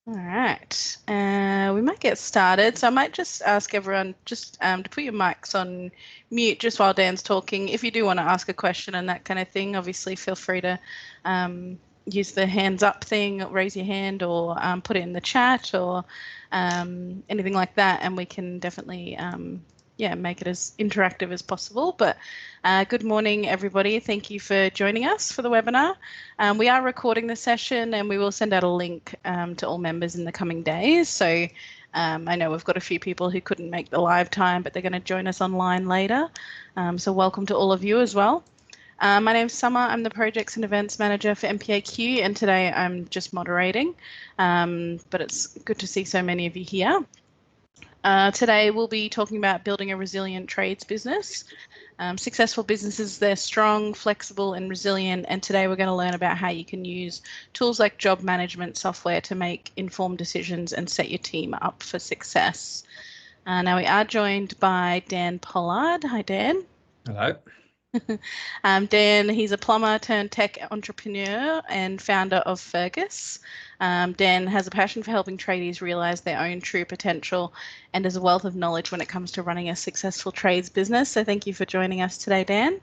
All right, we might get started. So I might just ask everyone just to put your mics on mute just while Dan's talking. If you do want to ask a question and that kind of thing, obviously feel free to use the hands up thing, raise your hand, or put it in the chat or anything like that, and we can definitely make it as interactive as possible. But good morning, everybody. Thank you for joining us for the webinar. We are recording the session and we will send out a link to all members in the coming days. So I know we've got a few people who couldn't make the live time, but they're going to join us online later. So welcome to all of you as well. My name's Summer. I'm the Projects and Events Manager for MPAQ, and today I'm just moderating. But it's good to see so many of you here. Today we'll be talking about building a resilient trades business. Successful businesses, they're strong, flexible and resilient, and today we're going to learn about how you can use tools like job management software to make informed decisions and set your team up for success. Now we are joined by Dan Pollard. Hi, Dan. Hello. Dan, he's a plumber turned tech entrepreneur and founder of Fergus. Dan has a passion for helping tradies realise their own true potential and has a wealth of knowledge when it comes to running a successful trades business. So thank you for joining us today, Dan.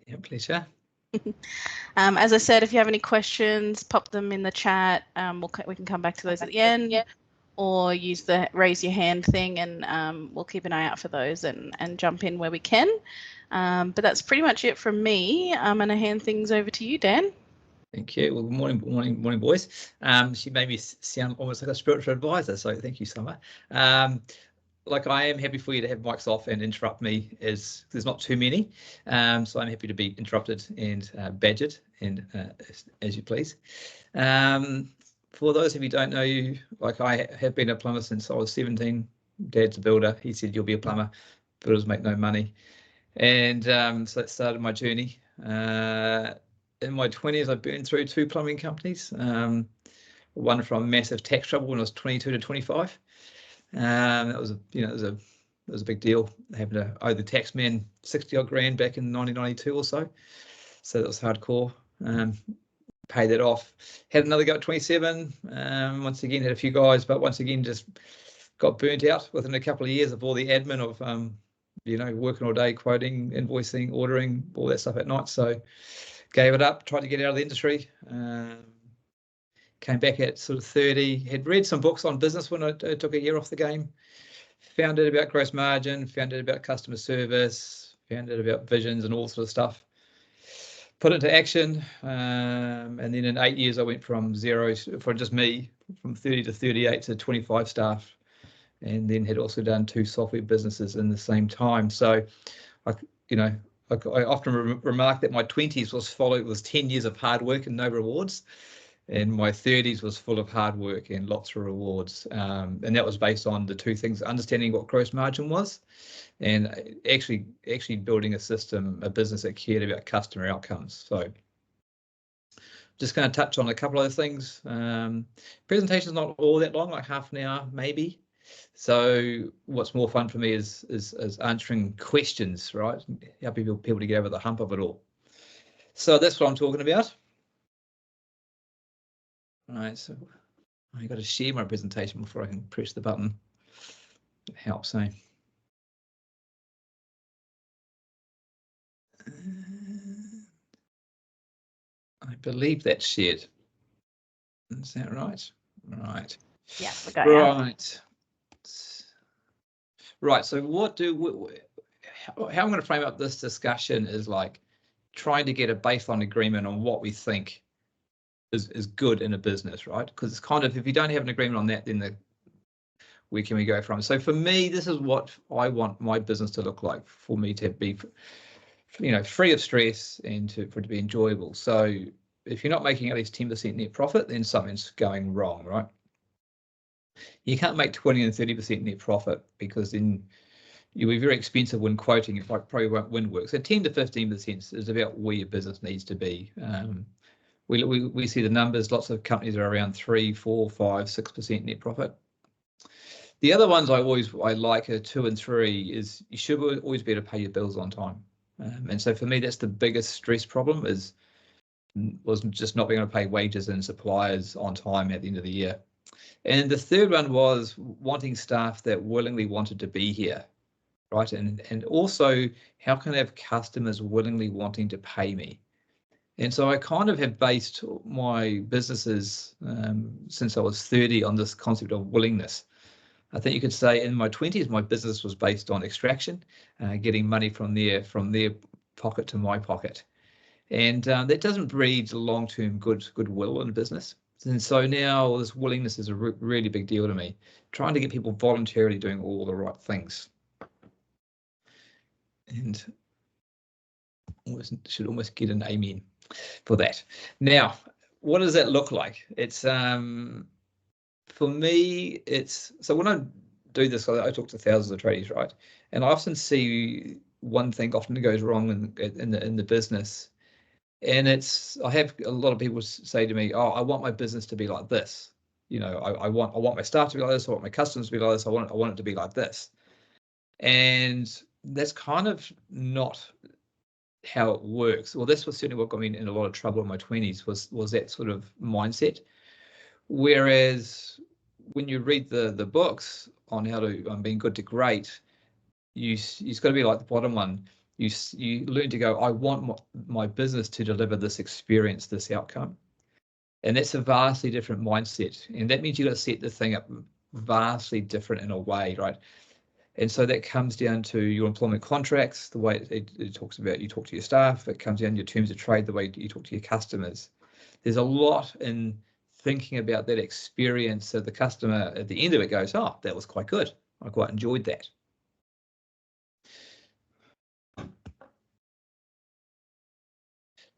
Yeah, pleasure. As I said, if you have any questions, pop them in the chat. We can come back to those at the end. Yeah. Or use the raise your hand thing, and we'll keep an eye out for those and jump in where we can. But that's pretty much it from me. I'm going to hand things over to you, Dan. Thank you. Well, good morning, boys. She made me sound almost like a spiritual advisor, so thank you, Summer. Like, I am happy for you to have mics off and interrupt me, as there's not too many. So I'm happy to be interrupted and badgered, and as you please. For those of you who don't know you, like, I have been a plumber since I was 17. Dad's a builder. He said, "You'll be a plumber. Builders make no money." And so that started my journey. In my 20s, I burned through 2 plumbing companies. One from massive tax trouble when I was 22 to 25. That was it was a big deal, having to owe the tax man 60 odd grand back in 1992 or so. So that was hardcore. Paid that off. Had another go at 27. Once again, had a few guys, but once again just got burnt out within a couple of years of all the admin of working all day, quoting, invoicing, ordering, all that stuff at night. So gave it up, tried to get out of the industry. Came back at sort of 30, had read some books on business when I took a year off the game. Found out about gross margin, found out about customer service, found out about visions and all sort of stuff. Put it into action, and then in 8 years I went from zero, for just me, from 30 to 38 to 25 staff, and then had also done 2 software businesses in the same time. So, I often remark that my 20s was 10 years of hard work and no rewards, and my 30s was full of hard work and lots of rewards. And that was based on the 2 things: understanding what gross margin was, and actually building a system, a business that cared about customer outcomes. So just going to touch on a couple of those things. Presentation's not all that long, like half an hour maybe. So what's more fun for me is answering questions, right? Helping people to get over the hump of it all. So that's what I'm talking about. All right, so I got to share my presentation before I can press the button. It helps, eh? I believe that's shared. Is that right? Right. Yeah, we got you. Right. Right. So how I'm going to frame up this discussion is like trying to get a baseline agreement on what we think is good in a business, right? Because it's kind of, if you don't have an agreement on that, then where can we go from? So for me, this is what I want my business to look like, for me to be, free of stress and for it to be enjoyable. So if you're not making at least 10% net profit, then something's going wrong, right? You can't make 20 and 30% net profit, because then you'll be very expensive when quoting. You probably won't win work. So 10 to 15% is about where your business needs to be. We see the numbers. Lots of companies are around 3, 4, 5, 6% net profit. The other ones I like are 2 and 3. Is you should always be able to pay your bills on time. And so for me, that's the biggest stress problem, is was just not being able to pay wages and suppliers on time at the end of the year. And the third one was wanting staff that willingly wanted to be here, right? And also, how can I have customers willingly wanting to pay me? And so I kind of have based my businesses since I was 30 on this concept of willingness. I think you could say in my 20s, my business was based on extraction, getting money from their pocket to my pocket. And that doesn't breed long-term goodwill in business. And so now this willingness is a really big deal to me, trying to get people voluntarily doing all the right things. And should almost get an amen for that. Now, what does that look like? It's for me, it's so when I do this, I talk to thousands of tradies, right? And I often see one thing often goes wrong in the business. And I have a lot of people say to me, oh, I want my business to be like this. You know, I want my staff to be like this. I want my customers to be like this. I want it to be like this. And that's kind of not how it works. Well, this was certainly what got me in a lot of trouble in my 20s was that sort of mindset. Whereas when you read the books on how to being good to great, you've got to be like the bottom one. You learn to go, I want my business to deliver this experience, this outcome. And that's a vastly different mindset. And that means you've got to set the thing up vastly different in a way, right? And so that comes down to your employment contracts, the way it talks about you talk to your staff. It comes down to your terms of trade, the way you talk to your customers. There's a lot in thinking about that experience so the customer at the end of it goes, oh, that was quite good. I quite enjoyed that.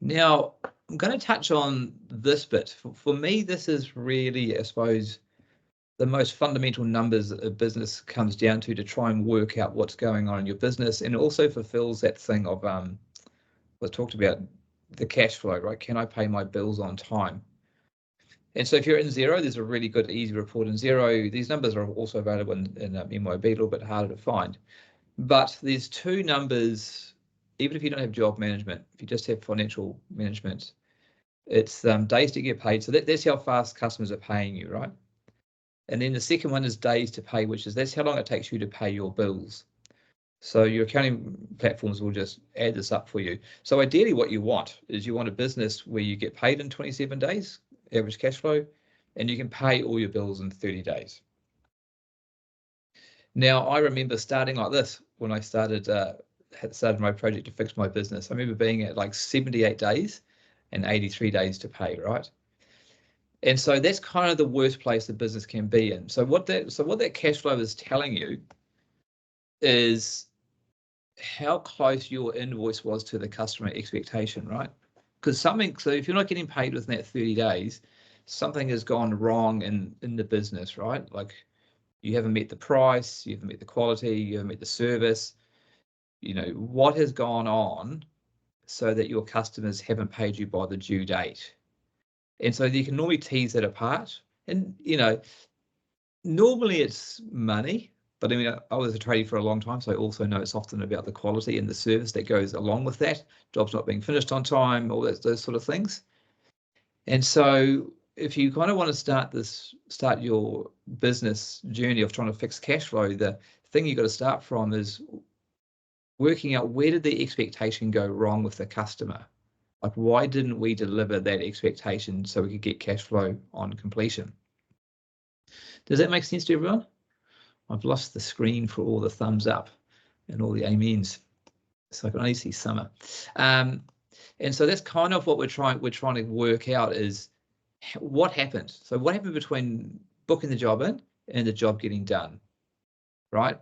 Now, I'm going to touch on this bit. For me, this is really, I suppose, the most fundamental numbers that a business comes down to try and work out what's going on in your business, and also fulfills that thing of what talked about, the cash flow, right? Can I pay my bills on time? And so if you're in Xero, there's a really good, easy report in Xero. These numbers are also available in MYOB, a little bit harder to find. But there's two numbers, even if you don't have job management, if you just have financial management, it's days to get paid. So that's how fast customers are paying you, right? And then the second one is days to pay, which is that's how long it takes you to pay your bills. So your accounting platforms will just add this up for you. So ideally what you want is you want a business where you get paid in 27 days, average cash flow, and you can pay all your bills in 30 days. Now, I remember starting like this when I started my project to fix my business. I remember being at like 78 days and 83 days to pay, right? And so that's kind of the worst place the business can be in. So what that cash flow is telling you is how close your invoice was to the customer expectation, right? Because so if you're not getting paid within that 30 days, something has gone wrong in the business, right? Like you haven't met the price, you haven't met the quality, you haven't met the service. You know, what has gone on so that your customers haven't paid you by the due date? And so you can normally tease that apart. And, you know, normally it's money, but I mean, I was a tradie for a long time, so I also know it's often about the quality and the service that goes along with that. Jobs not being finished on time, all those sort of things. And so if you kind of want to start your business journey of trying to fix cash flow, the thing you've got to start from is working out where did the expectation go wrong with the customer? Like, why didn't we deliver that expectation so we could get cash flow on completion? Does that make sense to everyone? I've lost the screen for all the thumbs up and all the amens, so I can only see Summer. And so that's kind of what we're trying to work out is what happened. So what happened between booking the job in and the job getting done, right?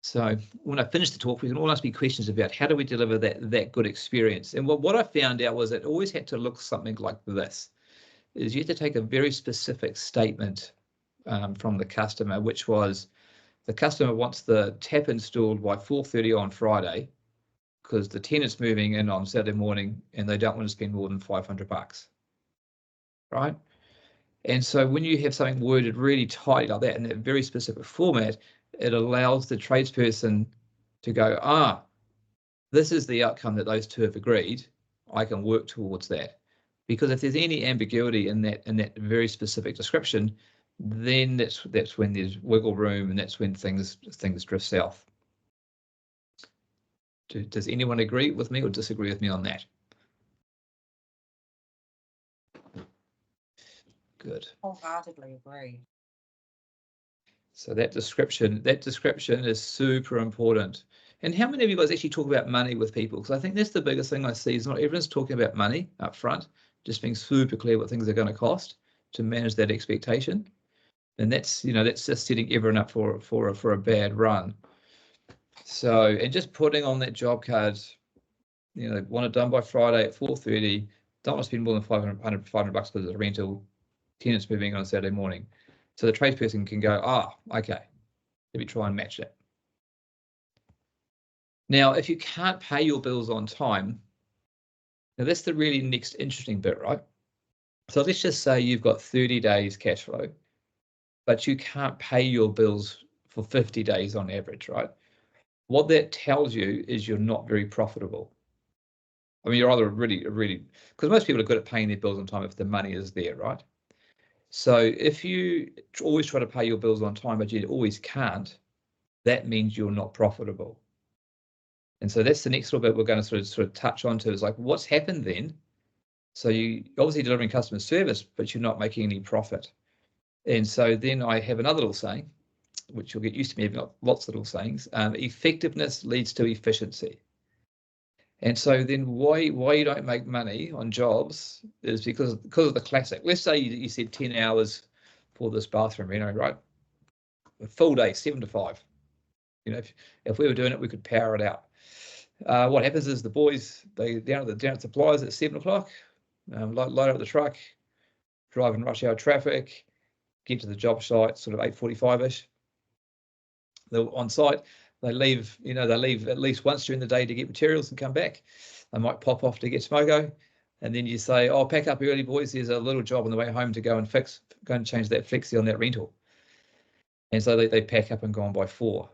So when I finish the talk, we can all ask me questions about how do we deliver that good experience. And what I found out was it always had to look something like this, is you have to take a very specific statement from the customer, which was the customer wants the tap installed by 4:30 on Friday because the tenant's moving in on Saturday morning and they don't want to spend more than $500, right? And so when you have something worded really tight like that in that very specific format, it allows the tradesperson to go, this is the outcome that those two have agreed. I can work towards that. because if there's any ambiguity in that very specific description, then that's when there's wiggle room, and that's when things drift south. Does anyone agree with me or disagree with me on that? Good. Wholeheartedly agree. So that description is super important. And how many of you guys actually talk about money with people? Because I think that's the biggest thing I see is not everyone's talking about money up front, just being super clear what things are going to cost to manage that expectation. And that's, you know, that's just setting everyone up for a bad run. So, and just putting on that job card, you know, want it done by Friday at 4:30, don't want to spend more than 500 bucks because it's a rental, tenants moving on a Saturday morning. So the tradesperson can go, okay, let me try and match that. Now, if you can't pay your bills on time, now that's the really next interesting bit, right? So let's just say you've got 30 days cash flow, but you can't pay your bills for 50 days on average, right? What that tells you is you're not very profitable. I mean, you're either really, because most people are good at paying their bills on time if the money is there, right? So if you always try to pay your bills on time, but you always can't, that means you're not profitable. And so that's the next little bit we're going to sort of touch on to is like, what's happened then? So you obviously delivering customer service, but you're not making any profit. And so then I have another little saying, which you'll get used to me having lots of little sayings. Effectiveness leads to efficiency. And so then why you don't make money on jobs is because of the classic. Let's say you said 10 hours for this bathroom, you know, right? A full day, 7 to 5. You know, if we were doing it, we could power it out. What happens is the boys, they down at suppliers at 7 o'clock, load up the truck, drive in rush hour traffic, get to the job site sort of 8:45ish. They're on site. They leave at least once during the day to get materials and come back. They might pop off to get smoko, and then you say, "Oh, pack up early, boys. There's a little job on the way home to go and change that flexi on that rental." And so they pack up and go on by 4.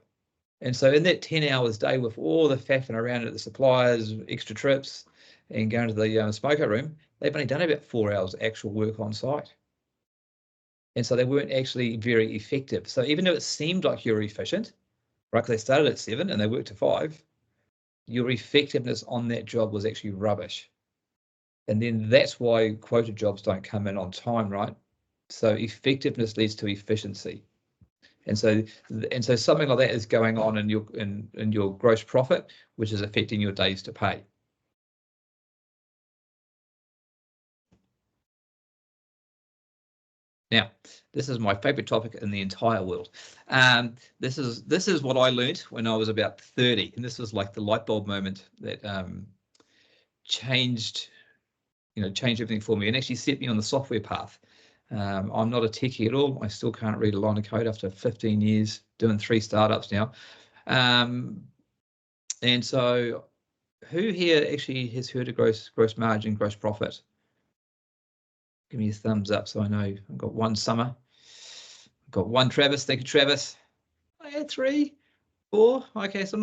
And so in that 10 hours day with all the faffing around at the suppliers, extra trips, and going to the smoko room, they've only done about 4 hours actual work on site. And so they weren't actually very effective. So even though it seemed like you're efficient, right, because they started at 7 and they worked to 5, your effectiveness on that job was actually rubbish. And then that's why quoted jobs don't come in on time, right? So effectiveness leads to efficiency. And so something like that is going on in your gross profit, which is affecting your days to pay. Now, this is my favorite topic in the entire world. This is what I learned when I was about 30, and this was like the light bulb moment that changed everything for me and actually set me on the software path. I'm not a techie at all. I still can't read a line of code after 15 years doing 3 startups now. And so who here actually has heard of gross margin, gross profit? Give me a thumbs up so I know. I've got 1 Summer. I've got 1 Travis. Thank you, Travis. I had 3, 4. Okay, so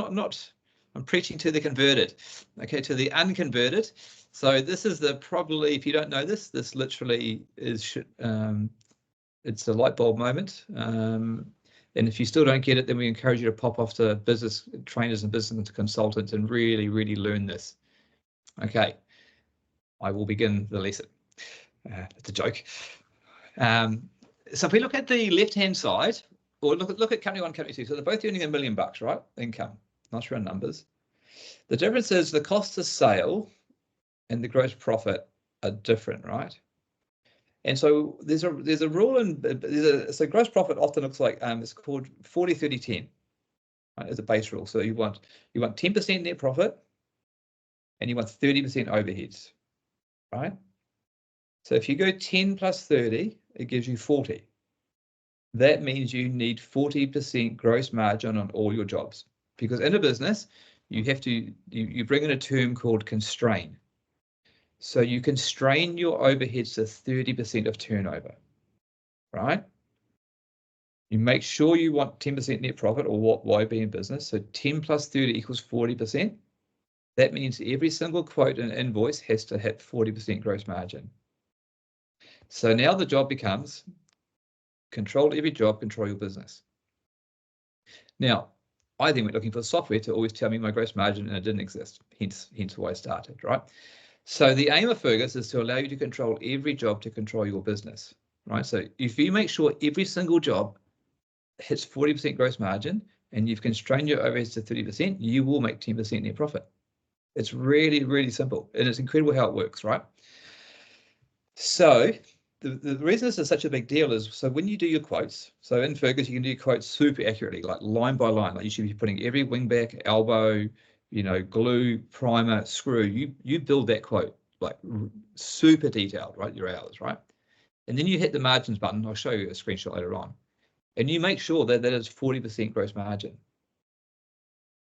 I'm preaching to the converted. Okay, to the unconverted. So this is probably, if you don't know this literally is, it's a light bulb moment. And if you still don't get it, then we encourage you to pop off to business trainers and business consultants and really, really learn this. Okay, I will begin the lesson. It's a joke. So if we look at the left-hand side, or look at company 1, company 2, so they're both earning $1 million, right? Income, nice round numbers. The difference is the cost of sale and the gross profit are different, right? And so there's a rule so gross profit often looks like it's called 40-30-10, right, as a base rule. So you want 10% net profit and you want 30% overheads, right? So if you go 10 plus 30, it gives you 40. That means you need 40% gross margin on all your jobs, because in a business, you have to you bring in a term called constrain. So you constrain your overheads to 30% of turnover, right? You make sure you want 10% net profit, or why be in business. So 10 plus 30 equals 40%. That means every single quote and invoice has to hit 40% gross margin. So now the job becomes control every job, control your business. Now, I then went looking for software to always tell me my gross margin, and it didn't exist, hence why I started, right? So the aim of Fergus is to allow you to control every job to control your business, right? So if you make sure every single job hits 40% gross margin and you've constrained your overheads to 30%, you will make 10% net profit. It's really, really simple, and it's incredible how it works, right? So the reason this is such a big deal is, so when you do your quotes, so in Fergus, you can do your quotes super accurately, like line by line, like you should be putting every wing back, elbow, you know, glue, primer, screw, you build that quote like super detailed, right? Your hours, right? And then you hit the margins button. I'll show you a screenshot later on. And you make sure that that is 40% gross margin.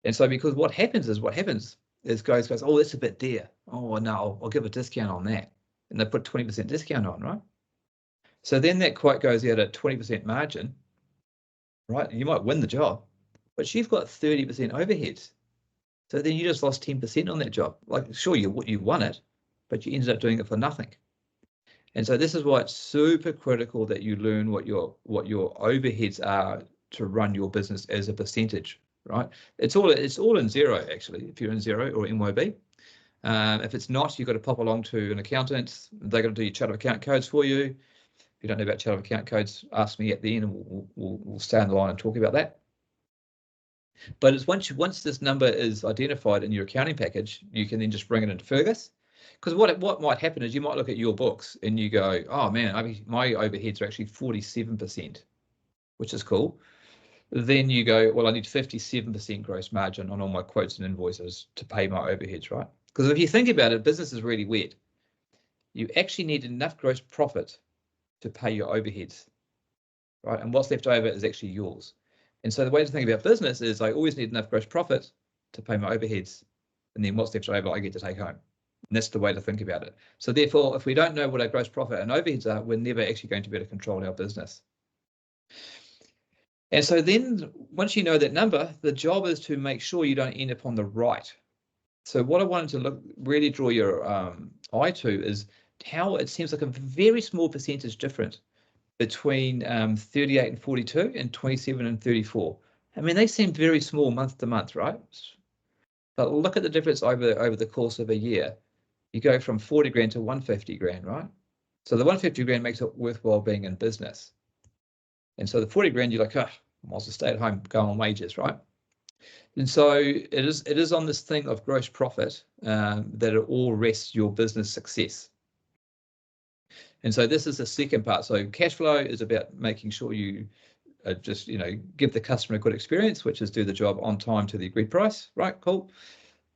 And so because what happens is guys goes, oh, that's a bit dear. Oh, no, I'll give a discount on that. And they put 20% discount on, right? So then that quote goes out at 20% margin, right? You might win the job, but you've got 30% overheads. So then you just lost 10% on that job. Like, sure, you won it, but you ended up doing it for nothing. And so this is why it's super critical that you learn what your overheads are to run your business as a percentage, right? It's all in Xero, actually, if you're in Xero or MYB. If it's not, you've got to pop along to an accountant. They're going to do your chart of account codes for you. If you don't know about chart of account codes, ask me at the end, and we'll stay on the line and talk about that. But it's once this number is identified in your accounting package, you can then just bring it into Fergus. Because what might happen is you might look at your books and you go, oh man, my overheads are actually 47%, which is cool. Then you go, well, I need 57% gross margin on all my quotes and invoices to pay my overheads, right? Because if you think about it, business is really weird. You actually need enough gross profit to pay your overheads, right? And what's left over is actually yours. And so the way to think about business is I always need enough gross profit to pay my overheads, and then what's left over I get to take home. And that's the way to think about it. So therefore, if we don't know what our gross profit and overheads are, we're never actually going to be able to control our business. And so then once you know that number, the job is to make sure you don't end up on the right. So what I wanted to really draw your eye to is how it seems like a very small percentage difference between 38 and 42 and 27 and 34. I mean, they seem very small month to month, right? But look at the difference over the course of a year. You go from 40 grand to 150 grand, right? So the 150 grand makes it worthwhile being in business. And so the 40 grand, you're like, oh, I might as well stay at home, go on wages, right? And so it is on this thing of gross profit that it all rests your business success. And so this is the second part. So cash flow is about making sure you just, give the customer a good experience, which is do the job on time to the agreed price, right? Cool.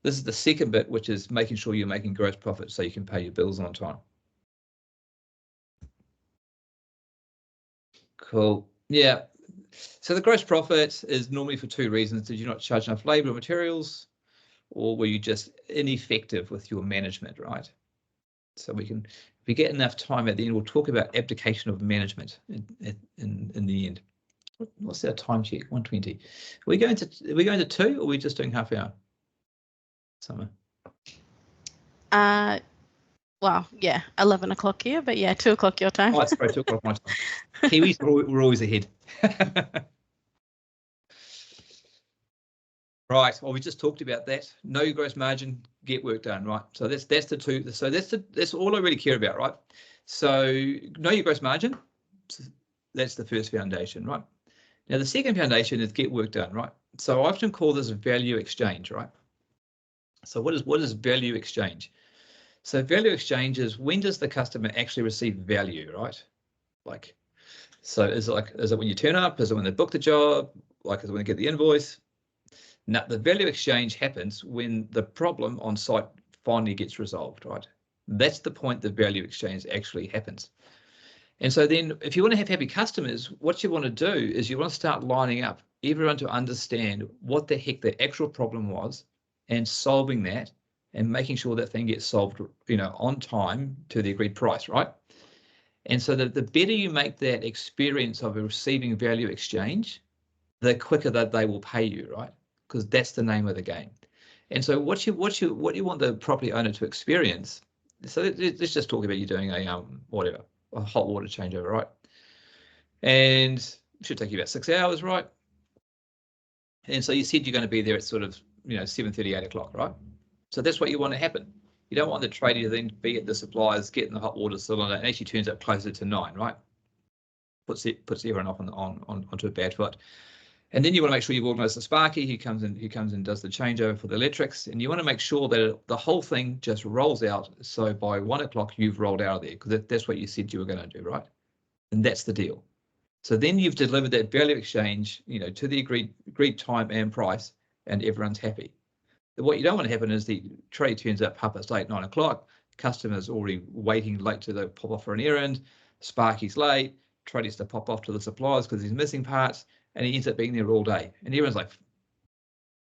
This is the second bit, which is making sure you're making gross profit so you can pay your bills on time. Cool. Yeah. So the gross profit is normally for two reasons. Did you not charge enough labor or materials, or were you just ineffective with your management, right? So if we get enough time at the end, we'll talk about abdication of management in the end. What's our time check? 1:20. Are we going to 2, or are we just doing half hour? Summer. Well, yeah, 11 o'clock here, but yeah, 2 o'clock your time. Oh, it's great, 2 o'clock my time. Kiwis, we're always ahead. Right. Well, we just talked about that. Know your gross margin, get work done. Right. So that's the two. So that's all I really care about. Right. So know your gross margin. That's the first foundation. Right. Now the second foundation is get work done. Right. So I often call this value exchange. Right. So what is value exchange? So value exchange is when does the customer actually receive value? Right. Like, so is it when you turn up? Is it when they book the job? Like, is it when they get the invoice? Now, the value exchange happens when the problem on site finally gets resolved, right? That's the point the value exchange actually happens. And so then if you want to have happy customers, what you want to do is you want to start lining up everyone to understand what the heck the actual problem was and solving that and making sure that thing gets solved, on time to the agreed price, right? And so the better you make that experience of receiving value exchange, the quicker that they will pay you, right? Because that's the name of the game. And so what you want the property owner to experience. So let's just talk about you doing a hot water changeover, right? And it should take you about 6 hours, right? And so you said you're going to be there at sort of 7:30, 8 o'clock, right? So that's what you want to happen. You don't want the tradie to then be at the suppliers, getting the hot water cylinder, and actually turns up closer to 9, right? Puts everyone off onto a bad foot. And then you want to make sure you've organised the Sparky who comes in and does the changeover for the electrics, and you want to make sure that the whole thing just rolls out. So by 1 o'clock you've rolled out of there, because that's what you said you were going to do, right? And that's the deal. So then you've delivered that value exchange, to the agreed time and price, and everyone's happy. What you don't want to happen is the trade turns up 8:30, 9 o'clock, customers already waiting late to pop off for an errand, Sparky's late, trade has to pop off to the suppliers because he's missing parts, and he ends up being there all day. And everyone's like,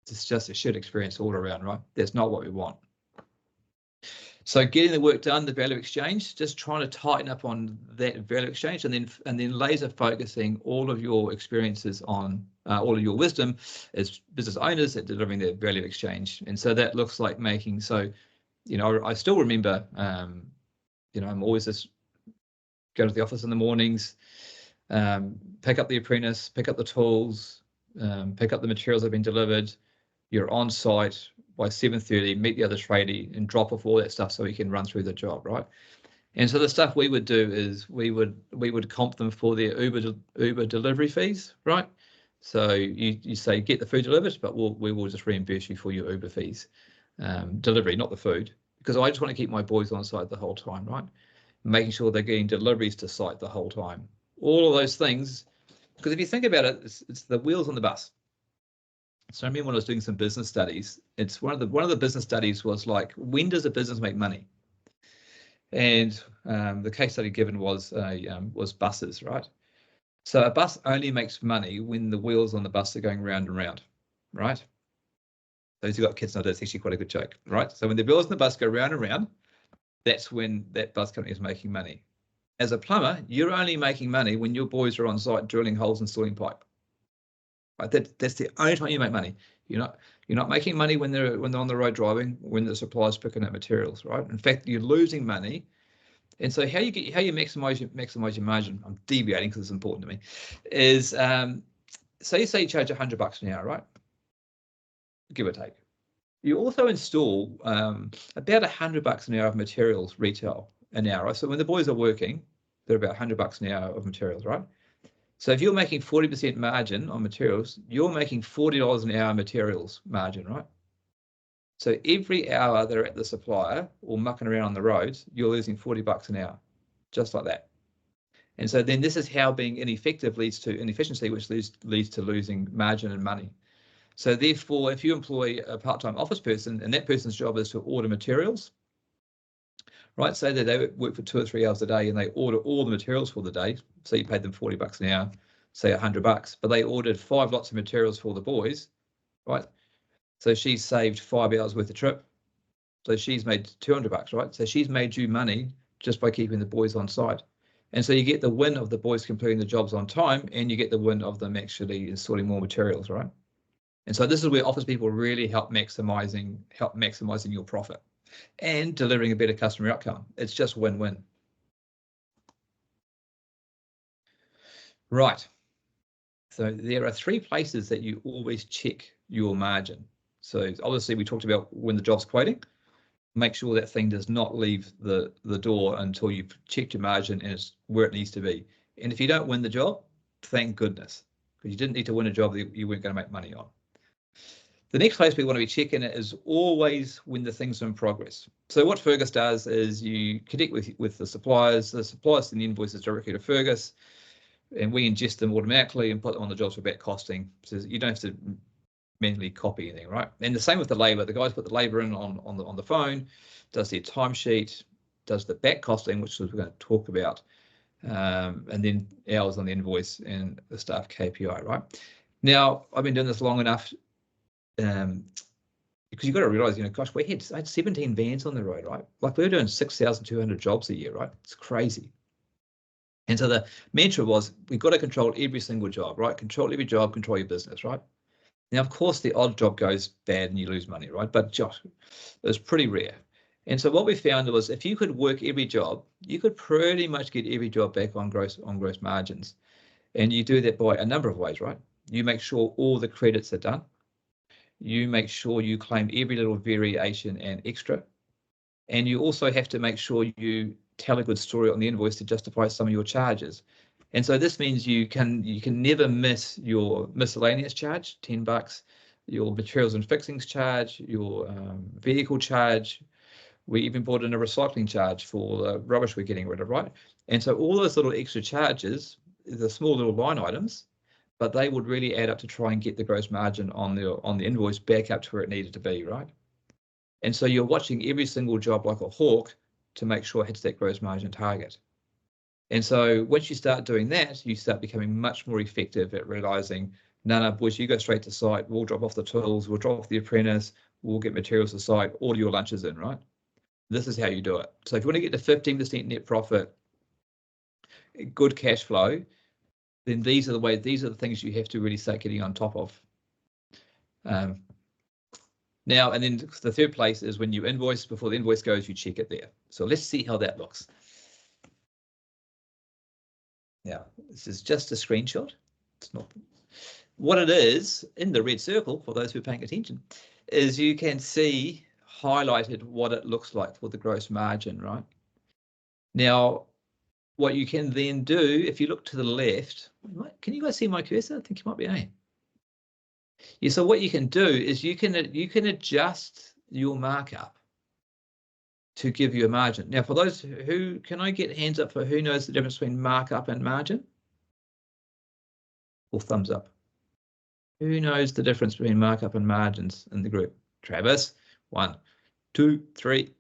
it's just a shit experience all around, right? That's not what we want. So getting the work done, the value exchange, just trying to tighten up on that value exchange, and then laser focusing all of your experiences on all of your wisdom as business owners at delivering that value exchange. And so that looks like making, so, I still remember, I'm always just go to the office in the mornings, pick up the apprentice, pick up the tools, pick up the materials that have been delivered. You're on site by 7:30, meet the other tradie and drop off all that stuff so we can run through the job, right? And so the stuff we would do is we would comp them for their Uber delivery fees, right? So you say get the food delivered, but we will just reimburse you for your Uber fees, delivery, not the food, because I just want to keep my boys on site the whole time, right? Making sure they're getting deliveries to site the whole time. All of those things, because if you think about it, it's the wheels on the bus. So I remember when I was doing some business studies, it's one of the business studies was like, when does a business make money? And the case study given was buses, right? So a bus only makes money when the wheels on the bus are going round and round, right? Those who got kids know that's actually quite a good joke, right? So when the wheels on the bus go round and round, that's when that bus company is making money. As a plumber, you're only making money when your boys are on site drilling holes and installing pipe. Right? That's the only time you make money. You're not making money when they're on the road driving, when the supplier's picking up materials, right? In fact, you're losing money. And so how you maximize your margin, I'm deviating because it's important to me, is say you charge $100 an hour, right? Give or take. You also install about $100 an hour of materials retail an hour. Right? So when the boys are working, they're about $100 an hour of materials, right? So if you're making 40% margin on materials, you're making $40 an hour materials margin, right? So every hour they're at the supplier or mucking around on the roads, you're losing $40 an hour, just like that. And so then this is how being ineffective leads to inefficiency, which leads to losing margin and money. So therefore, if you employ a part-time office person and that person's job is to order materials, right? Say that they work for 2 or 3 hours a day and they order all the materials for the day. So you paid them $40 an hour, say $100, but they ordered 5 lots of materials for the boys, right? So she's saved 5 hours worth of trip. So she's made $200, right? So she's made you money just by keeping the boys on site. And so you get the win of the boys completing the jobs on time, and you get the win of them actually installing more materials, right? And so this is where office people really help maximizing your profit and delivering a better customer outcome. It's just win-win. Right. So there are 3 places that you always check your margin. So obviously we talked about when the job's quoting, make sure that thing does not leave the door until you've checked your margin and it's where it needs to be. And if you don't win the job, thank goodness, because you didn't need to win a job that you weren't going to make money on. The next place we want to be checking it is always when the things are in progress. So what Fergus does is you connect with the suppliers send the invoices directly to Fergus, and we ingest them automatically and put them on the jobs for back costing. So you don't have to manually copy anything, right? And the same with the labor. The guys put the labor in on the phone, does their timesheet, does the back costing, which we're going to talk about, and then hours on the invoice and the staff KPI, right? Now, I've been doing this long enough, because you've got to realize, gosh, I had 17 vans on the road, right? Like we were doing 6,200 jobs a year, right? It's crazy. And so the mantra was, we've got to control every single job, right? Control every job, control your business, right? Now, of course, the odd job goes bad and you lose money, right? But Josh, it's pretty rare. And so what we found was if you could work every job, you could pretty much get every job back on gross margins. And you do that by a number of ways, right? You make sure all the credits are done. You make sure you claim every little variation and extra. And you also have to make sure you tell a good story on the invoice to justify some of your charges. And so this means you can never miss your miscellaneous charge, $10, your materials and fixings charge, your vehicle charge. We even brought in a recycling charge for the rubbish we're getting rid of, right? And so all those little extra charges, the small little line items, but they would really add up to try and get the gross margin on the invoice back up to where it needed to be, right? And so you're watching every single job like a hawk to make sure it hits that gross margin target. And so once you start doing that, you start becoming much more effective at realizing, no, boys, you go straight to site, we'll drop off the tools, we'll drop off the apprentice, we'll get materials to site, order your lunches in, right? This is how you do it. So if you want to get to 15% net profit, good cash flow, then these are the things you have to really start getting on top of. Now, and then the third place is when you invoice, before the invoice goes, you check it there. So let's see how that looks. Now, this is just a screenshot. It's not. What it is, in the red circle, for those who are paying attention, is you can see highlighted what it looks like for the gross margin, right? Now, what you can then do, if you look to the left, can you guys see my cursor? I think you might be, eh? Yeah, so what you can do is you can adjust your markup to give you a margin. Now, for those who, can I get hands up for who knows the difference between markup and margin? Or thumbs up. Who knows the difference between markup and margins in the group? Travis, 1, 2, 3.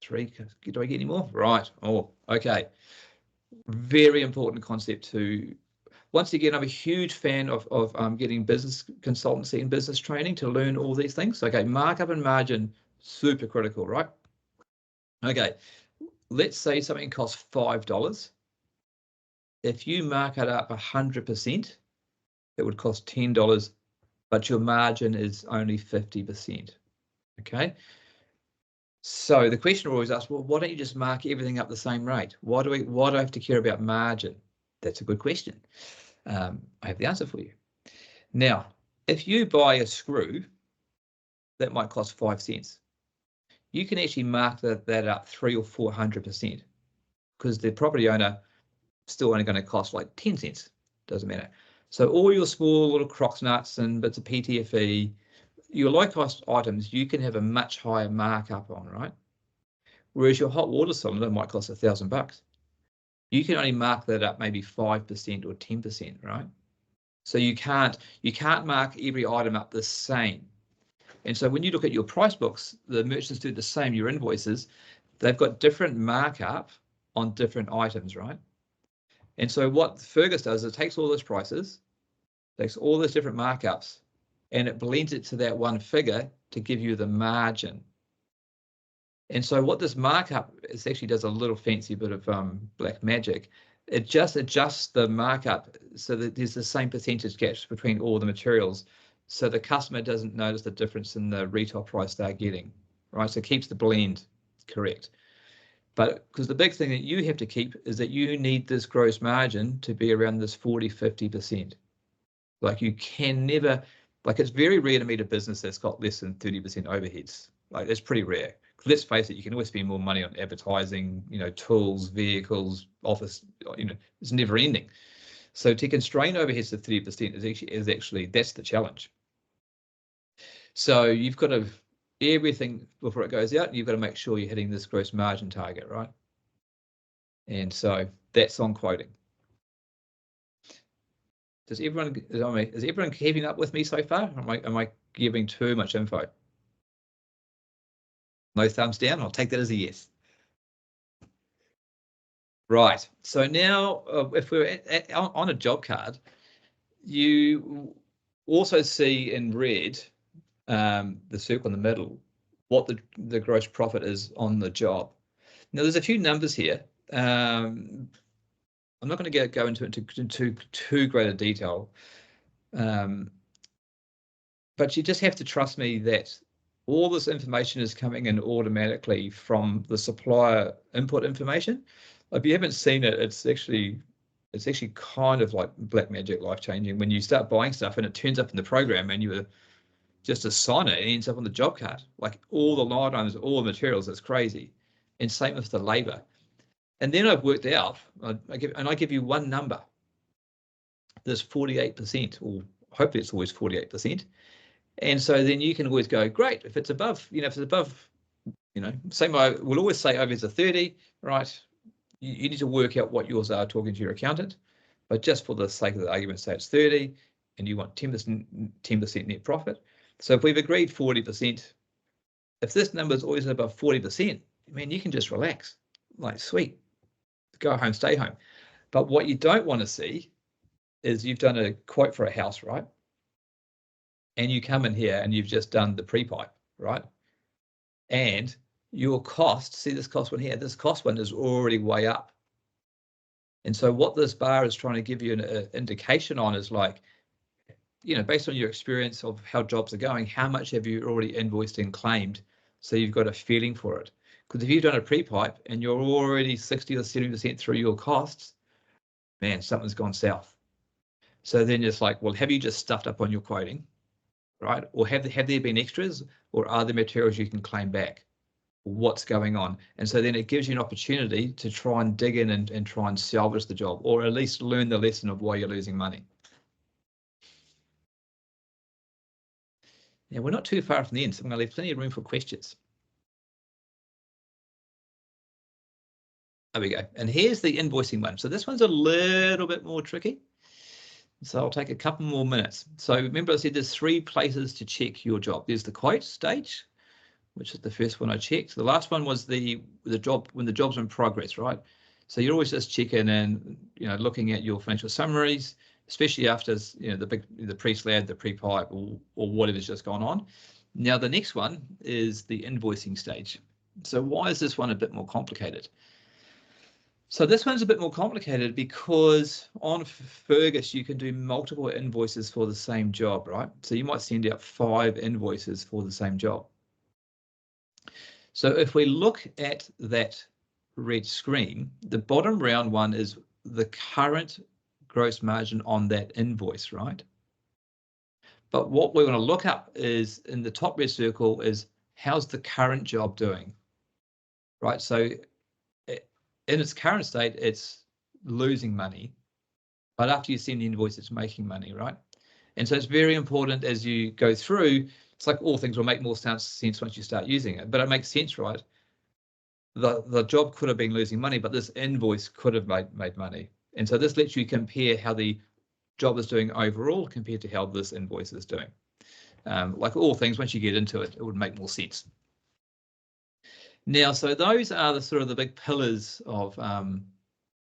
3, do I get any more? Right, oh, okay. Very important concept to, once again, I'm a huge fan of getting business consultancy and business training to learn all these things. Okay, markup and margin, super critical, right? Okay, let's say something costs $5. If you mark it up 100%, it would cost $10, but your margin is only 50%. Okay. So the question always asks, well, why don't you just mark everything up the same rate? Why do I have to care about margin? That's a good question. I have the answer for you. Now, if you buy a screw that might cost 5 cents, you can actually mark that up 300 or 400% because the property owner still only going to cost like 10 cents. Doesn't matter. So all your small little crocs nuts and bits of PTFE, your low cost items, you can have a much higher markup on, right? Whereas your hot water cylinder might cost $1,000. You can only mark that up maybe 5% or 10%, right? So you can't mark every item up the same. And so when you look at your price books, the merchants do the same, your invoices, they've got different markup on different items, right? And so what Fergus does is it takes all those prices, takes all those different markups, and it blends it to that one figure to give you the margin. And so what this markup is actually does a little fancy bit of black magic. It just adjusts the markup so that there's the same percentage gaps between all the materials, so the customer doesn't notice the difference in the retail price they're getting, right? So it keeps the blend correct. But because the big thing that you have to keep is that you need this gross margin to be around this 40–50%. Like you can never, like it's very rare to meet a business that's got less than 30% overheads. Like it's pretty rare. Let's face it, you can always spend more money on advertising, you know, tools, vehicles, office, you know, it's never ending. So to constrain overheads to 30% is actually that's the challenge. So you've got to everything before it goes out, you've got to make sure you're hitting this gross margin target, right? And so that's on quoting. Is everyone keeping up with me so far? Am I giving too much info? No thumbs down. I'll take that as a yes. Right. So now, if we're on a job card, you also see in red the circle in the middle what the gross profit is on the job. Now, there's a few numbers here. I'm not going to go into too great a detail, But you just have to trust me that all this information is coming in automatically from the supplier input information. If you haven't seen it, it's actually kind of like black magic, life-changing. When you start buying stuff and it turns up in the program and you just assign it, it ends up on the job card. Like all the line items, all the materials, it's crazy. And same with the labor. And then I've worked out, I give you one number. There's 48%, or hopefully it's always 48%. And so then you can always go, great, if it's above, same we'll always say over a 30, right? You need to work out what yours are talking to your accountant. But just for the sake of the argument, say it's 30 and you want 10% net profit. So if we've agreed 40%, if this number is always above 40%, man, you can just relax. Like, sweet, go home, stay home. But what you don't want to see is you've done a quote for a house, right? And you come in here and you've just done the pre-pipe, right? And your cost, see this cost one here, this cost one is already way up. And so what this bar is trying to give you an indication on is like, based on your experience of how jobs are going, how much have you already invoiced and claimed? So you've got a feeling for it. Because if you've done a pre-pipe and you're already 60 or 70% through your costs, man, something's gone south. So then it's like, well, have you just stuffed up on your quoting, right? Or have there been extras, or are there materials you can claim back? What's going on? And so then it gives you an opportunity to try and dig in and try and salvage the job, or at least learn the lesson of why you're losing money. Now, we're not too far from the end, so I'm going to leave plenty of room for questions. There we go. And here's the invoicing one. So this one's a little bit more tricky. So I'll take a couple more minutes. So remember I said there's 3 places to check your job. There's the quote stage, which is the first one I checked. The last one was the job when the job's in progress, right? So you're always just checking and looking at your financial summaries, especially after the pre-slab, the pre-pipe, or whatever's just gone on. Now the next one is the invoicing stage. So why is this one a bit more complicated? So this one's a bit more complicated because on Fergus you can do multiple invoices for the same job, right? So you might send out 5 invoices for the same job. So if we look at that red screen, the bottom round one is the current gross margin on that invoice, right? But what we want to look up is in the top red circle is how's the current job doing, right? So in its current state, it's losing money, but after you send the invoice, it's making money, right? And so it's very important as you go through. It's like all things will make more sense once you start using it, but it makes sense, right? The job could have been losing money, but this invoice could have made money. And so this lets you compare how the job is doing overall compared to how this invoice is doing. Like all things, once you get into it, it would make more sense. Now, so those are the sort of the big pillars of what I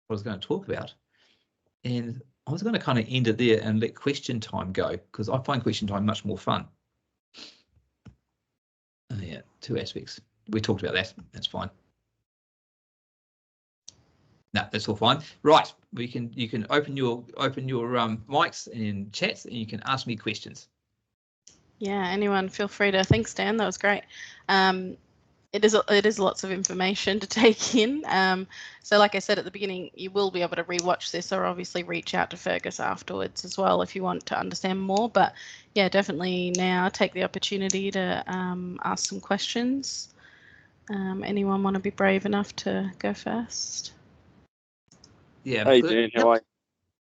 was going to talk about. And I was going to kind of end it there and let question time go, because I find question time much more fun. Oh, yeah, 2 aspects. We talked about that. That's fine. No, that's all fine. Right, you can open your mics and chats, and you can ask me questions. Yeah, anyone feel free to. Thanks, Dan. That was great. It is lots of information to take in. So like I said at the beginning, you will be able to rewatch this, or obviously reach out to Fergus afterwards as well if you want to understand more. But yeah, definitely now take the opportunity to ask some questions. Anyone want to be brave enough to go first? Yeah. Hey, Dan, how are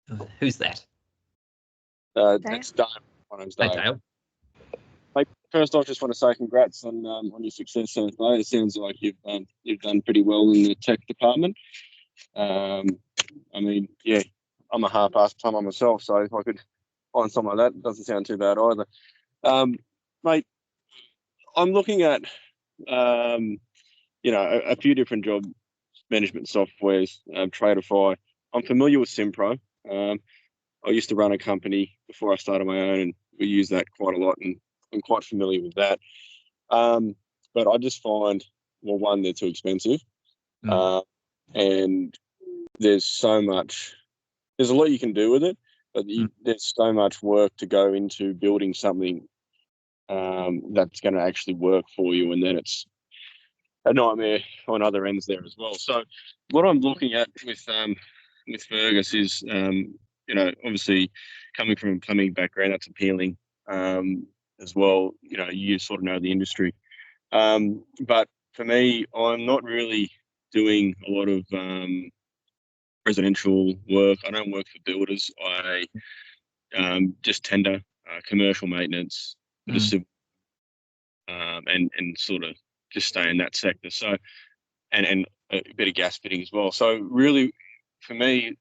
you? Who's that? That's Dale. My name's Dale. Hey, Dale. First off, just want to say congrats on your success so far. It sounds like you've done pretty well in the tech department. I mean, yeah, I'm a half-assed plumber myself, so if I could find something like that, it doesn't sound too bad either. Mate, I'm looking at a few different job management softwares, Tradeify. I'm familiar with Simpro. I used to run a company before I started my own, and we use that quite a lot, and I'm quite familiar with that. But I just find, well, one, they're too expensive. And there's a lot you can do with it. but there's so much work to go into building something that's going to actually work for you, and then it's a nightmare on other ends there as well. So what I'm looking at with Fergus is, obviously coming from a plumbing background, that's appealing as well. You sort of know the industry. But for me, I'm not really doing a lot of residential work. I don't work for builders. I just tender commercial maintenance, and sort of just stay in that sector. So, and a bit of gas fitting as well. So really, for me,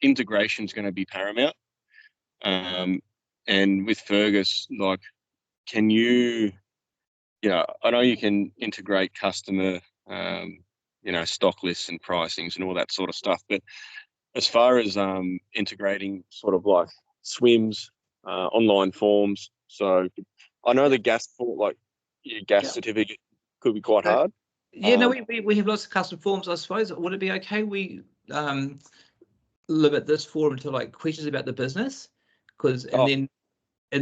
integration is going to be paramount. And with Fergus, like, can you, I know you can integrate customer, stock lists and pricings and all that sort of stuff. But as far as integrating sort of like swims, online forms, so I know the gas certificate could be quite hard. Yeah, no, we have lots of custom forms, I suppose. Would it be okay we limit this forum to like questions about the business? And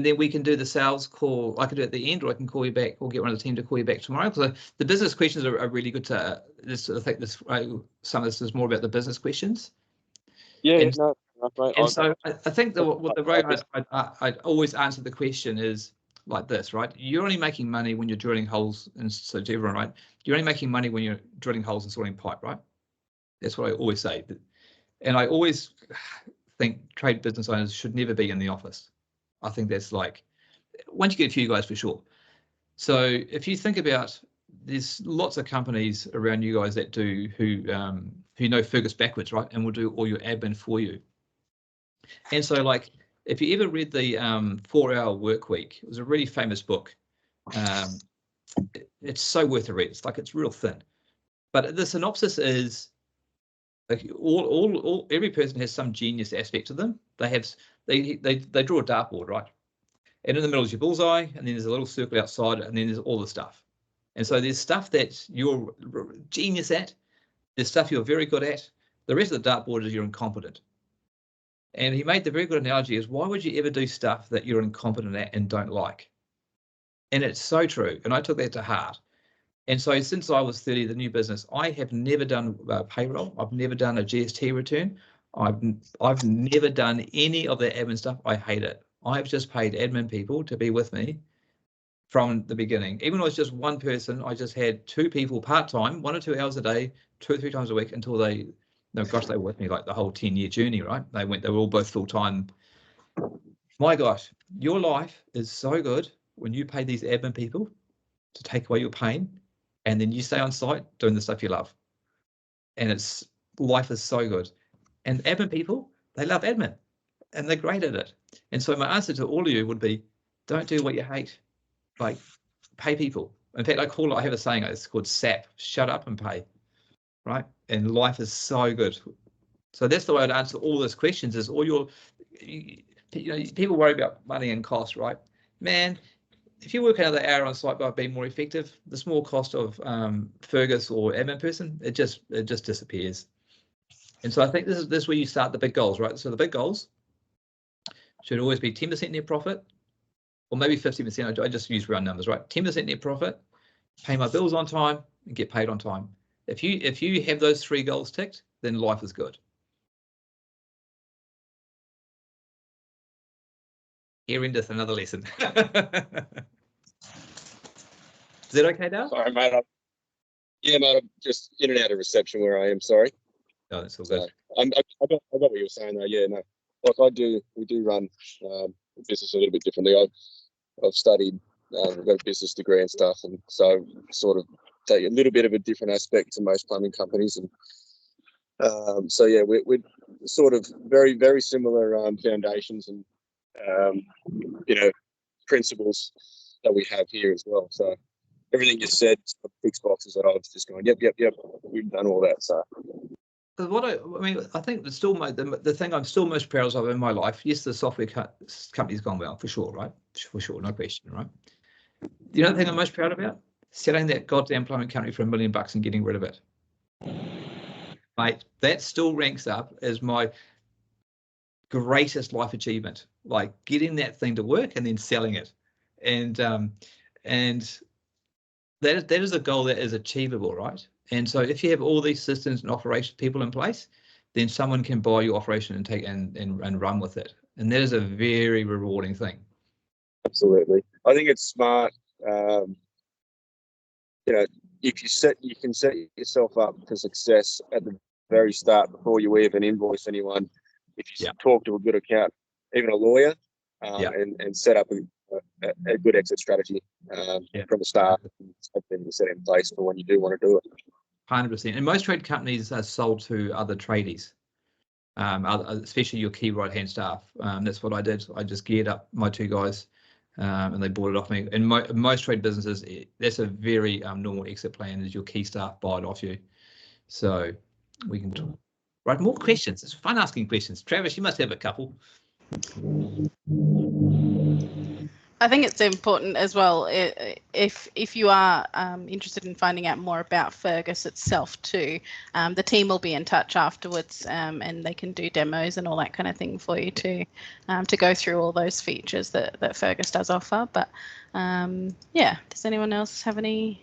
then we can do the sales call. I can do it at the end, or I can call you back, or get one of the team to call you back tomorrow. Because the business questions are really good to. I think some of this is more about the business questions. Yeah, and, no, mate. And so I think what the way I'd always answer the question is like this, right? You're only making money when you're drilling holes, and so to everyone, right? You're only making money when you're drilling holes and sorting pipe, right? That's what I always say. And I always think trade business owners should never be in the office. I think that's like, once you get a few guys for sure. So if you think about, there's lots of companies around you guys that do who know Fergus backwards, right? And will do all your admin for you. And so like, if you ever read the 4-Hour Work Week, it was a really famous book. It's so worth a read. It's like, it's real thin. But the synopsis is, like, every person has some genius aspect to them. They draw a dartboard, right? And in the middle is your bullseye, and then there's a little circle outside, and then there's all the stuff. And so there's stuff that you're genius at, there's stuff you're very good at. The rest of the dartboard is you're incompetent. And he made the very good analogy is, why would you ever do stuff that you're incompetent at and don't like? And it's so true. And I took that to heart. And so since I was 30, the new business, I have never done payroll. I've never done a GST return. I've never done any of the admin stuff. I hate it. I've just paid admin people to be with me from the beginning. Even when I was just one person, I just had 2 people part-time, 1 or 2 hours a day, 2 or 3 times a week until they were with me like the whole 10-year journey, right? They were all both full-time. My gosh, your life is so good when you pay these admin people to take away your pain, and then you stay on site doing the stuff you love. And life is so good. And admin people, they love admin and they're great at it. And so my answer to all of you would be, don't do what you hate. Like, pay people. In fact, I have a saying, it's called SAP, shut up and pay, right? And life is so good. So that's the way I'd answer all those questions, is all your, people worry about money and cost, right? Man, if you work another hour on site by being more effective, the small cost of Fergus or admin person, it just disappears. And so I think this is where you start the big goals, right? So the big goals should always be 10% net profit, or maybe 50%. I just use round numbers, right? 10% net profit, pay my bills on time, and get paid on time. If you have those 3 goals ticked, then life is good. Here endeth another lesson. Is that okay, Dale? Sorry, mate. Mate, I'm just in and out of reception where I am. Sorry. No, that's all good. I got what you were saying though. Yeah, no. Like we do run business a little bit differently. I've studied, I've got a business degree and stuff, and so sort of take a little bit of a different aspect to most plumbing companies. And so yeah, we're sort of very, very similar foundations and principles that we have here as well. So everything you said ticks boxes that I was just going, yep, we've done all that. So I think the thing I'm still most proud of in my life, yes, the software company's gone well, for sure, right? For sure, no question, right? The other thing I'm most proud about, selling that goddamn plumbing company for $1 million and getting rid of it. Mate, that still ranks up as my, greatest life achievement, like getting that thing to work and then selling it. And that is a goal that is achievable, right? And so if you have all these systems and operation people in place, then someone can buy your operation and take and run with it. And that is a very rewarding thing. Absolutely. I think it's smart. If you can set yourself up for success at the very start before you even invoice anyone. If you talk to a good accountant, even a lawyer, and set up a good exit strategy from the start, and set in place for when you do want to do it. 100%. And most trade companies are sold to other tradies, especially your key right-hand staff. That's what I did. I just geared up my two guys, and they bought it off me. In most trade businesses, that's a very normal exit plan, is your key staff buy it off you. So we can talk. Right, more questions. It's fun asking questions. Travis, you must have a couple. I think it's important as well, if you are interested in finding out more about Fergus itself too, the team will be in touch afterwards, and they can do demos and all that kind of thing for you too, to go through all those features that Fergus does offer. But yeah, does anyone else have any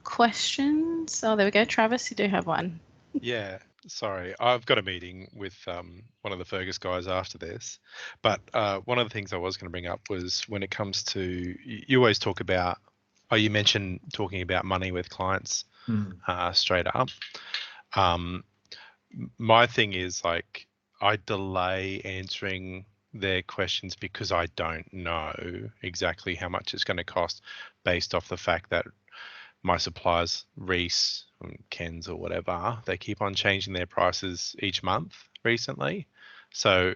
questions? Oh, there we go. Travis, you do have one. Yeah, sorry, I've got a meeting with one of the Fergus guys after this, but one of the things I was going to bring up was when it comes to, you always talk about, you mentioned talking about money with clients straight up. My thing is, like, I delay answering their questions because I don't know exactly how much it's going to cost, based off the fact that my suppliers, Reese, Ken's or whatever, they keep on changing their prices each month recently. So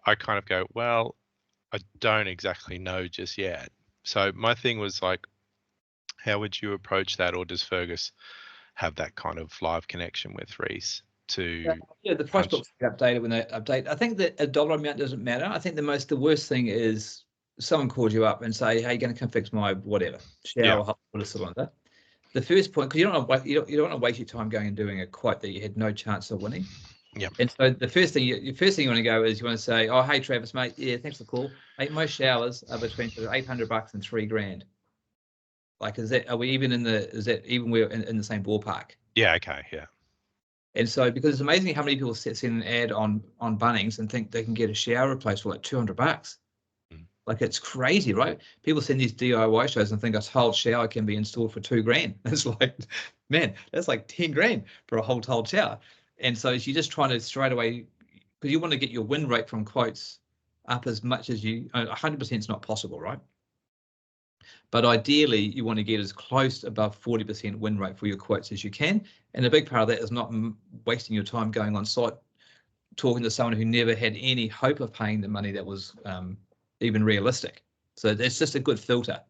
I kind of go, well, I don't exactly know just yet. So my thing was like, how would you approach that? Or does Fergus have that kind of live connection with Reese to... Yeah, the price books get updated when they update. I think that a dollar amount doesn't matter. I think the worst thing is someone calls you up and say, hey, you're going to come fix my whatever, shower, hot water cylinder. The first point, because you don't want to waste your time going and doing a quote that you had no chance of winning. Yeah. And so the first thing you want to go is you want to say, oh, hey Travis, mate, yeah, thanks for the call. Mate, most showers are between $800 and $3,000. Like, are we even in we're in the same ballpark? Yeah. Okay. Yeah. And so, because it's amazing how many people send an ad on Bunnings and think they can get a shower replaced for like $200. Like, it's crazy, right? People send these DIY shows and think a whole shower can be installed for $2,000. It's like, man, that's like $10,000 for a whole tiled shower. And so you're just trying to straight away, because you want to get your win rate from quotes up as much as 100% is not possible, right? But ideally, you want to get as close above 40% win rate for your quotes as you can. And a big part of that is not wasting your time going on site, talking to someone who never had any hope of paying the money that was even realistic. So that's just a good filter.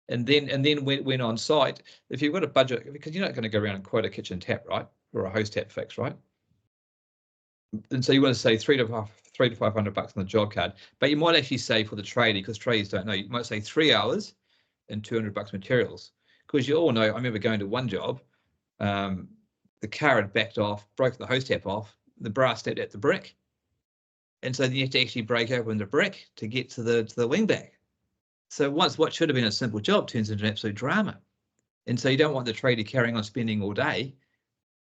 And then when on site, if you've got a budget, because you're not going to go around and quote a kitchen tap, right, or a hose tap fix, right? And so you want to say $300 to $500 on the job card, but you might actually say for the tradie, because tradies don't know, you might say 3 hours and $200 materials, because you all know. I remember going to one job, the car had backed off, broke the hose tap off, the brass stepped at the brick. And so then you have to actually break open the brick to get to the wingback. So once what should have been a simple job turns into an absolute drama. And so you don't want the tradie carrying on spending all day,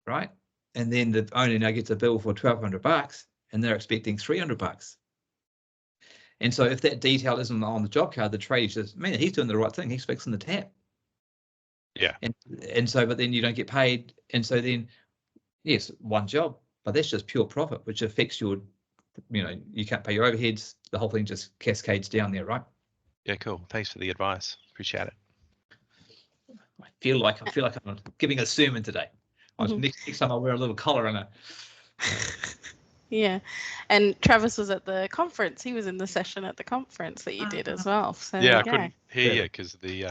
right? And then the owner now gets a bill for $1,200 and they're expecting $300. And so if that detail isn't on the job card, the tradie says, man, he's doing the right thing. He's fixing the tap. Yeah. And so, but then you don't get paid. And so then, yes, one job, but that's just pure profit, which affects your, you can't pay your overheads. The whole thing just cascades down there, right? Yeah, cool. Thanks for the advice. Appreciate it. I feel like I'm giving a sermon today. Next time I'll wear a little collar and a. Yeah, and Travis was at the conference. He was in the session at the conference that you did as well. So yeah, I couldn't hear you because of the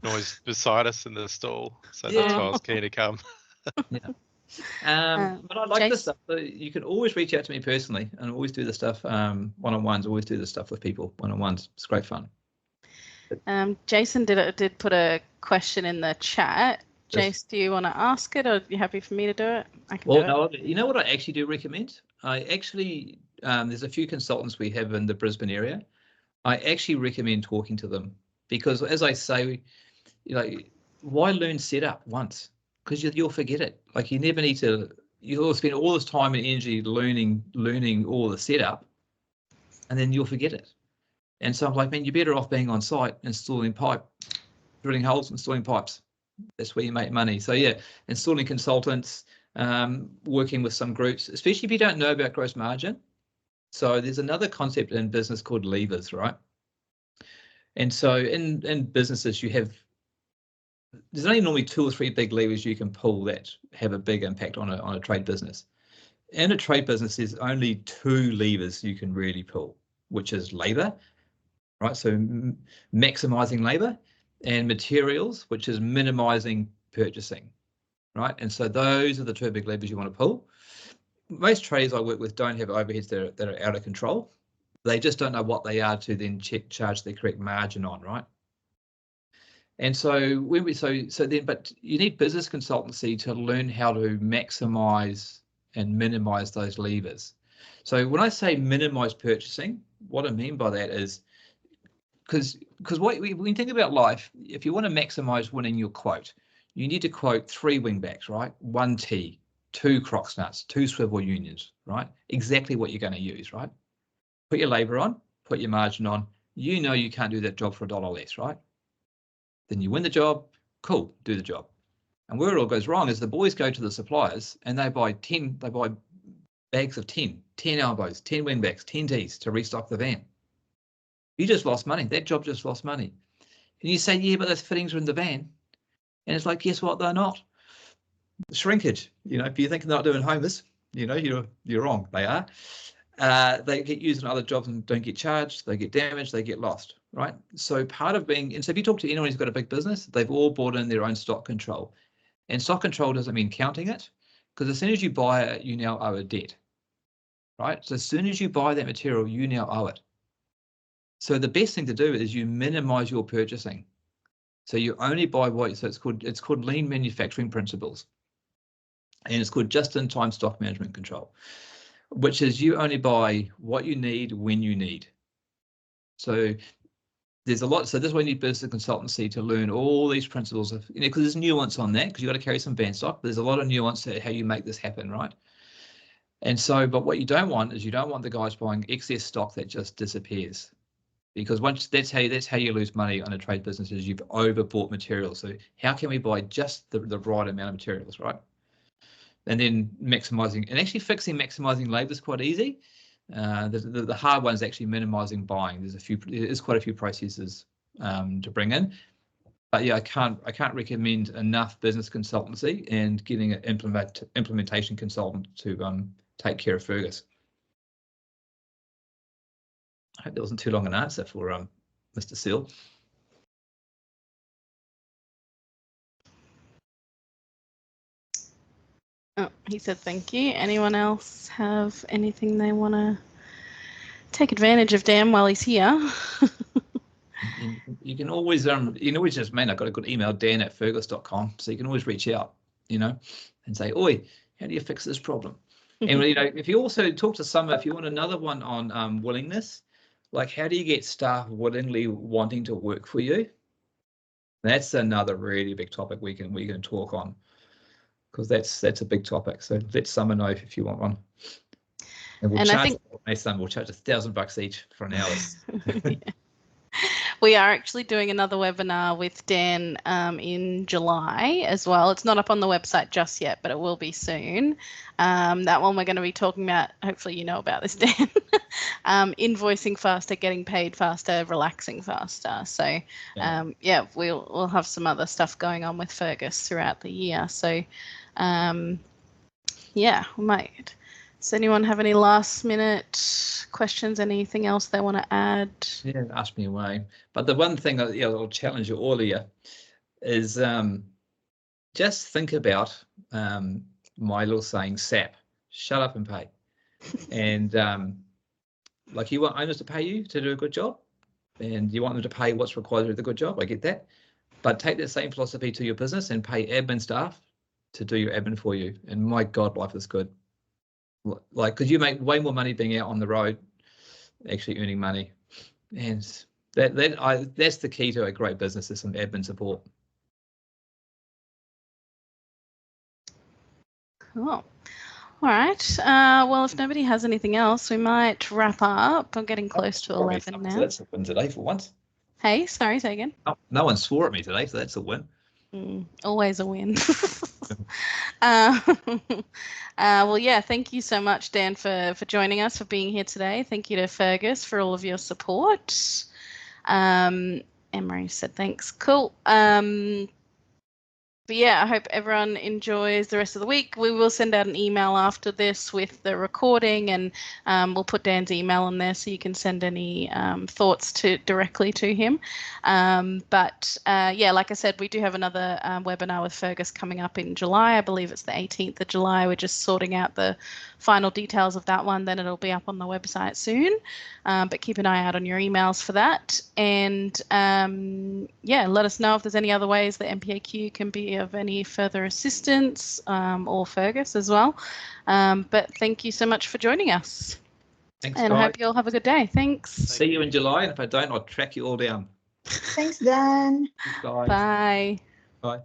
noise beside us in the stall. So that's why I was keen to come. Yeah. But I like this stuff. You can always reach out to me personally, and always do the stuff one-on-ones. Always do this stuff with people one-on-ones. It's great fun. Jason did put a question in the chat. Jace, do you want to ask it, or are you happy for me to do it? I can Well, do it. no, you know what I actually do recommend? I actually, there's a few consultants we have in the Brisbane area. I actually recommend talking to them because, as I say, why learn setup once? Because you'll forget it. Like, you never need to. You'll spend all this time and energy learning all the setup, and then you'll forget it. And so I'm like, man, you're better off being on site, installing drilling holes, installing pipes. That's where you make money. So yeah, installing consultants, working with some groups, especially if you don't know about gross margin. So there's another concept in business called levers, right? And so in businesses, there's only normally 2 or 3 big levers you can pull that have a big impact on a trade business. In a trade business, there's only 2 levers you can really pull, which is labor, right? So maximizing labor, and materials, which is minimizing purchasing, right? And so those are the 2 big levers you want to pull. Most traders I work with don't have overheads that are out of control. They just don't know what they are to then charge the correct margin on, right? And so but you need business consultancy to learn how to maximize and minimize those levers. So when I say minimize purchasing, what I mean by that is because when you think about life, if you want to maximize winning your quote, you need to quote 3 wingbacks, right? 1 T, 2 crocs nuts, 2 swivel unions, right? Exactly what you're going to use, right? Put your labor on, put your margin on. You know you can't do that job for $1 less, right? Then you win the job, cool, do the job. And where it all goes wrong is the boys go to the suppliers and they buy bags of 10 elbows, 10 wingbacks, 10 Ts to restock the van. You just lost money. That job just lost money. And you say, yeah, but those fittings are in the van. And it's like, guess what? They're not. Shrinkage. If you think they're not doing homers, you're wrong. They are. They get used in other jobs and don't get charged. They get damaged. They get lost, right? So part of so if you talk to anyone who's got a big business, they've all brought in their own stock control. And stock control doesn't mean counting it, because as soon as you buy it, you now owe a debt, right? So as soon as you buy that material, you now owe it. So the best thing to do is you minimize your purchasing. So you only buy so it's called lean manufacturing principles. And it's called just-in-time stock management control, which is you only buy what you need when you need. So there's a lot. So this is why you need business consultancy to learn all these principles of, because there's nuance on that, because you've got to carry some van stock. But there's a lot of nuance to how you make this happen, right? And so, but what you don't want is you don't want the guys buying excess stock that just disappears. Because that's how you lose money on a trade business, is you've overbought materials. So how can we buy just the right amount of materials, right? And then maximizing and actually maximizing labor is quite easy. The hard one is actually minimizing buying. There's quite a few processes to bring in. But yeah, I can't recommend enough business consultancy and getting an implementation consultant to take care of Fergus. I hope that wasn't too long an answer for Mr. Seal. Oh, he said thank you. Anyone else have anything they want to take advantage of Dan while he's here? You can always just, man, I've got a good email, dan@fergus.com, so you can always reach out, and say, oi, how do you fix this problem? And if you also talk to Simo, if you want another one on willingness, like how do you get staff willingly wanting to work for you? That's another really big topic we can talk on, because that's a big topic. So let Simo know if you want one. And we'll charge $1,000 each for an hour. Yeah. We are actually doing another webinar with Dan in July as well. It's not up on the website just yet, but it will be soon. That one we're going to be talking about, hopefully you know about this, Dan, invoicing faster, getting paid faster, relaxing faster. So yeah, we'll have some other stuff going on with Fergus throughout the year. So yeah, we might. Does anyone have any last minute questions? Anything else they want to add? Yeah, ask me away. But the one thing I'll challenge you all of you is just think about my little saying, SAP, shut up and pay. And like, you want owners to pay you to do a good job, and you want them to pay what's required to do the good job. I get that. But take that same philosophy to your business and pay admin staff to do your admin for you. And my God, life is good. Like, because you make way more money being out on the road, actually earning money. And that's the key to a great business, is some admin support. Cool. All right. Well, if nobody has anything else, we might wrap up. I'm getting close to 11 now. So that's a win today for once. Hey, sorry, say again. No one swore at me today, so that's a win. Always a win. Well, yeah, thank you so much, Dan, for joining us, for being here today. Thank you to Fergus for all of your support. Emery said thanks. Cool. But yeah, I hope everyone enjoys the rest of the week. We will send out an email after this with the recording, and we'll put Dan's email in there so you can send any thoughts directly to him. But yeah, like I said, we do have another webinar with Fergus coming up in July. I believe it's the 18th of July. We're just sorting out the final details of that one. Then it'll be up on the website soon. But keep an eye out on your emails for that. And yeah, let us know if there's any other ways that MPAQ can be of any further assistance, or Fergus as well. But thank you so much for joining us. Thanks, and guys. I hope you all have a good day. Thanks. See you in July, and if I don't, I'll track you all down. Thanks, Dan. Thanks, guys. Bye. Bye.